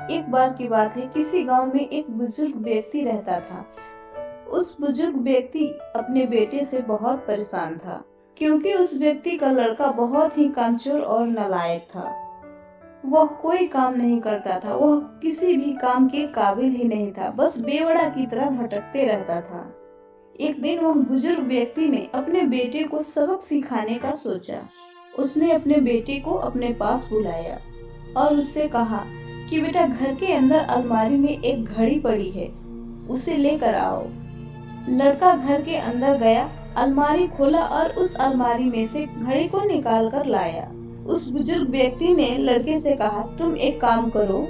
एक बार की बात है, किसी गांव में एक बुजुर्ग व्यक्ति रहता था। उस बुजुर्ग व्यक्ति अपने बेटे से बहुत परेशान था, क्योंकि उस व्यक्ति का लड़का बहुत ही कामचोर और नालायक था। वह कोई काम नहीं करता था, वह किसी भी काम के काबिल ही नहीं था, बस बेवड़ा की तरह भटकते रहता था। एक दिन वह बुजुर्ग व्यक्ति ने अपने बेटे को सबक सिखाने का सोचा। उसने अपने बेटे को अपने पास बुलाया और उससे कहा कि बेटा, घर के अंदर अलमारी में एक घड़ी पड़ी है, उसे लेकर आओ। लड़का घर के अंदर गया, अलमारी खोला और उस अलमारी में से घड़ी को निकाल कर लाया। उस बुजुर्ग व्यक्ति ने लड़के से कहा, तुम एक काम करो,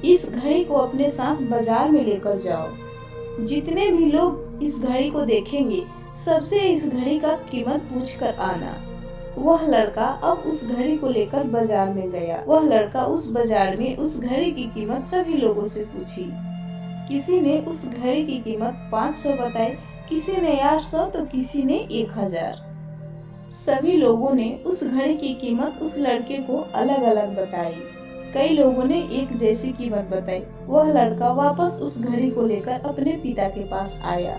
इस घड़ी को अपने साथ बाजार में लेकर जाओ। जितने भी लोग इस घड़ी को देखेंगे, सबसे इस घड़ी का कीमत पूछ कर आना। वह लड़का अब उस घड़ी को लेकर बाजार में गया। वह लड़का उस बाजार में उस घड़ी की कीमत सभी लोगों से पूछी। किसी ने उस घड़ी की कीमत 500 बताई, किसी ने 800 तो किसी ने 1000। सभी लोगों ने उस घड़ी की कीमत उस लड़के को अलग अलग बताई। कई लोगों ने एक जैसी कीमत बताई। वह लड़का वापस उस घड़ी को लेकर अपने पिता के पास आया।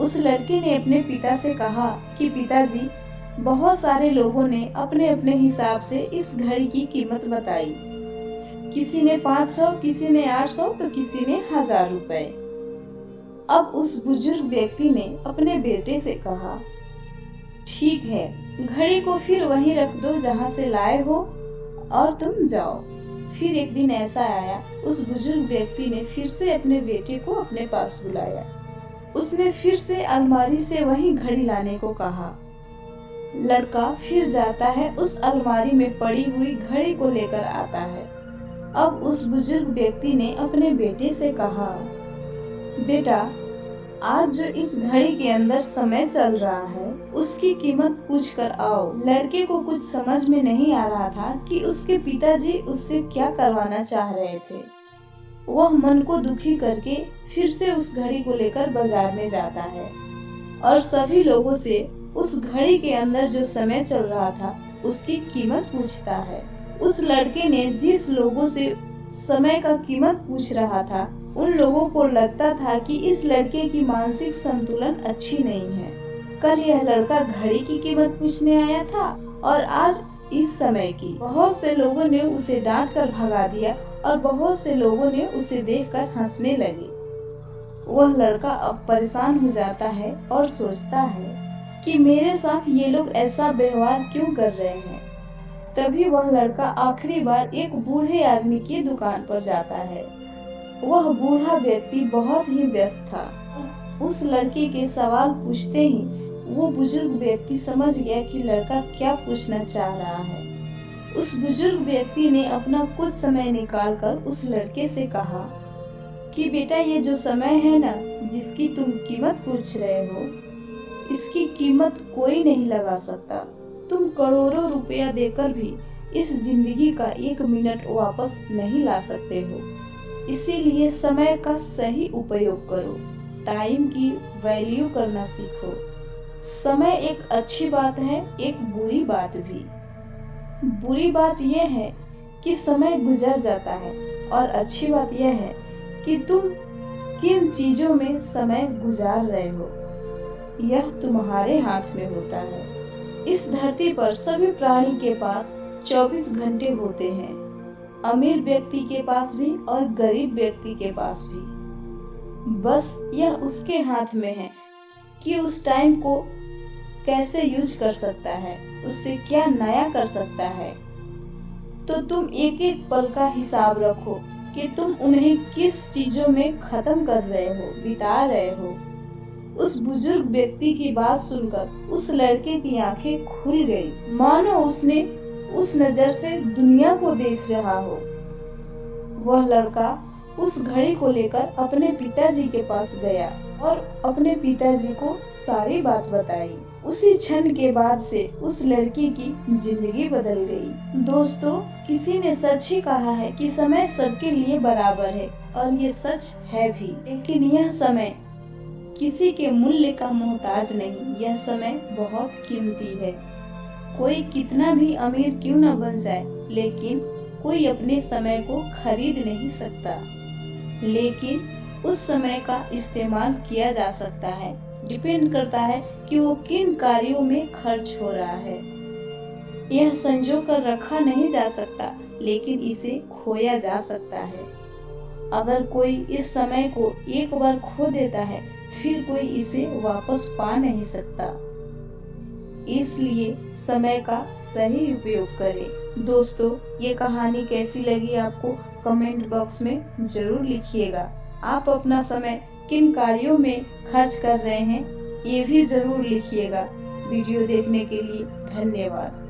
उस लड़के ने अपने पिता से कहा कि पिताजी, बहुत सारे लोगों ने अपने अपने हिसाब से इस घड़ी की कीमत बताई। किसी ने 500, किसी ने 800 तो किसी ने 1000 रुपए। अब उस बुजुर्ग व्यक्ति ने अपने बेटे से कहा, ठीक है, घड़ी को फिर वहीं रख दो जहां से लाए हो और तुम जाओ। फिर एक दिन ऐसा आया, उस बुजुर्ग व्यक्ति ने फिर से अपने बेटे को अपने पास बुलाया। उसने फिर से अलमारी से वही घड़ी लाने को कहा। लड़का फिर जाता है, उस अलमारी में पड़ी हुई घड़ी को लेकर आता है। अब उस बुजुर्ग व्यक्ति ने अपने बेटे से कहा, बेटा, आज जो इस घड़ी के अंदर समय चल रहा है, उसकी कीमत पूछ कर आओ। लड़के को कुछ समझ में नहीं आ रहा था कि उसके पिताजी उससे क्या करवाना चाह रहे थे। वह मन को दुखी करके फिर से उस घड़ी को लेकर बाजार में जाता है और सभी लोगों से उस घड़ी के अंदर जो समय चल रहा था उसकी कीमत पूछता है। उस लड़के ने जिस लोगों से समय का कीमत पूछ रहा था, उन लोगों को लगता था कि इस लड़के की मानसिक संतुलन अच्छी नहीं है। कल यह लड़का घड़ी की कीमत पूछने आया था और आज इस समय की। बहुत से लोगों ने उसे डांट कर भगा दिया और बहुत से लोगों ने उसे देखकर हंसने लगे। वह लड़का अब परेशान हो जाता है और सोचता है कि मेरे साथ ये लोग ऐसा व्यवहार क्यों कर रहे हैं। तभी वह लड़का आखिरी बार एक बूढ़े आदमी की दुकान पर जाता है। वह बूढ़ा व्यक्ति बहुत ही व्यस्त था। उस लड़के के सवाल पूछते ही वो बुजुर्ग व्यक्ति समझ गया कि लड़का क्या पूछना चाह रहा है। उस बुजुर्ग व्यक्ति ने अपना कुछ समय निकालकर उस लड़के से कहा कि बेटा, ये जो समय है ना, जिसकी तुम कीमत पूछ रहे हो, इसकी कीमत कोई नहीं लगा सकता। तुम करोड़ों रुपया देकर भी इस जिंदगी का 1 मिनट वापस नहीं ला सकते हो। इसीलिए समय का सही उपयोग करो, टाइम की वैल्यू करना सीखो। समय एक अच्छी बात है, एक बुरी बात भी। बुरी बात यह है कि समय गुजर जाता है और अच्छी बात यह है कि तुम किन चीजों में समय गुजार रहे हो, यह तुम्हारे हाथ में होता है। इस धरती पर सभी प्राणी के पास 24 घंटे होते हैं, अमीर व्यक्ति के पास भी और गरीब व्यक्ति के पास भी। बस यह उसके हाथ में है कि उस टाइम को कैसे यूज कर सकता है, उससे क्या नया कर सकता है। तो तुम एक एक पल का हिसाब रखो कि तुम उन्हें किस चीजों में खत्म कर रहे हो, बिता रहे हो। उस बुजुर्ग व्यक्ति की बात सुनकर उस लड़के की आंखें खुल गई, मानो उसने उस नजर से दुनिया को देख रहा हो। वह लड़का उस घड़ी को लेकर अपने पिताजी के पास गया और अपने पिताजी को सारी बात बताई। उसी क्षण के बाद से उस लड़की की जिंदगी बदल गई। दोस्तों, किसी ने सच ही कहा है कि समय सबके लिए बराबर है, और ये सच है भी। लेकिन यह समय किसी के मूल्य का मोहताज नहीं। यह समय बहुत कीमती है। कोई कितना भी अमीर क्यों न बन जाए, लेकिन कोई अपने समय को खरीद नहीं सकता, लेकिन उस समय का इस्तेमाल किया जा सकता है। डिपेंड करता है कि वो किन कार्यों में खर्च हो रहा है। यह संजो कर रखा नहीं जा सकता, लेकिन इसे खोया जा सकता है। अगर कोई इस समय को एक बार खो देता है, फिर कोई इसे वापस पा नहीं सकता। इसलिए समय का सही उपयोग करें। दोस्तों, ये कहानी कैसी लगी आपको कमेंट बॉक्स में जरूर लिखिएगा। आप अपना समय किन कार्यों में खर्च कर रहे हैं, ये भी जरूर लिखिएगा। वीडियो देखने के लिए धन्यवाद।